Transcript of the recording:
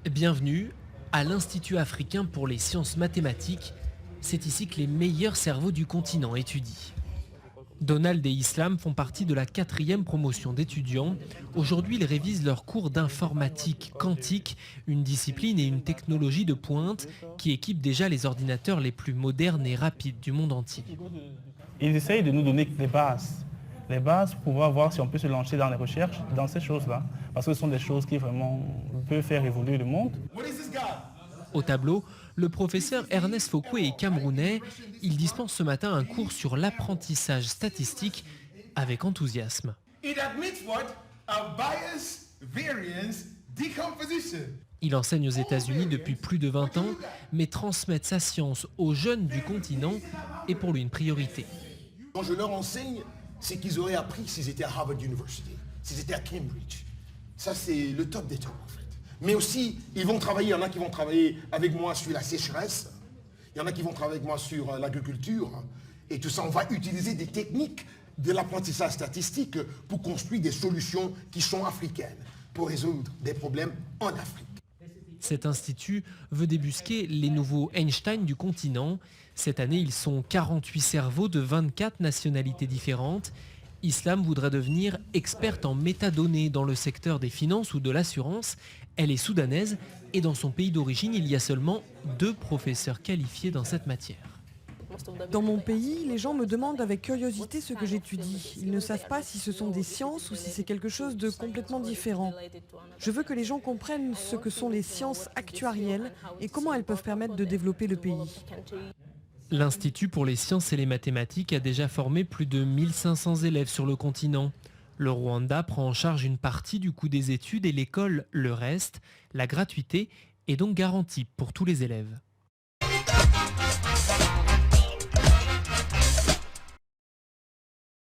Bienvenue à l'Institut africain pour les sciences mathématiques. C'est ici que les meilleurs cerveaux du continent étudient. Donald et Islam font partie de la 4e promotion d'étudiants. Aujourd'hui, ils révisent leurs cours d'informatique quantique, une discipline et une technologie de pointe qui équipe déjà les ordinateurs les plus modernes et rapides du monde entier. Ils essayent de nous donner les bases pour pouvoir voir si on peut se lancer dans les recherches, dans ces choses-là. Parce que ce sont des choses qui vraiment peuvent faire évoluer le monde. Au tableau, le professeur Ernest Fokwe est camerounais. Il dispense ce matin un cours sur l'apprentissage statistique avec enthousiasme. Il enseigne aux États-Unis depuis plus de 20 ans, mais transmettre sa science aux jeunes du continent est pour lui une priorité. Quand je leur enseigne, c'est qu'ils auraient appris s'ils étaient à Harvard University, s'ils étaient à Cambridge. Ça, c'est le top des tops, en fait. Mais aussi, ils vont travailler, il y en a qui vont travailler avec moi sur la sécheresse, il y en a qui vont travailler avec moi sur l'agriculture, et tout ça, on va utiliser des techniques de l'apprentissage statistique pour construire des solutions qui sont africaines, pour résoudre des problèmes en Afrique. Cet institut veut débusquer les nouveaux Einstein du continent. Cette année, ils sont 48 cerveaux de 24 nationalités différentes. Islam voudrait devenir experte en métadonnées dans le secteur des finances ou de l'assurance. Elle est soudanaise et dans son pays d'origine, il y a seulement 2 professeurs qualifiés dans cette matière. Dans mon pays, les gens me demandent avec curiosité ce que j'étudie. Ils ne savent pas si ce sont des sciences ou si c'est quelque chose de complètement différent. Je veux que les gens comprennent ce que sont les sciences actuarielles et comment elles peuvent permettre de développer le pays. L'Institut pour les sciences et les mathématiques a déjà formé plus de 1500 élèves sur le continent. Le Rwanda prend en charge une partie du coût des études et l'école le reste. La gratuité est donc garantie pour tous les élèves.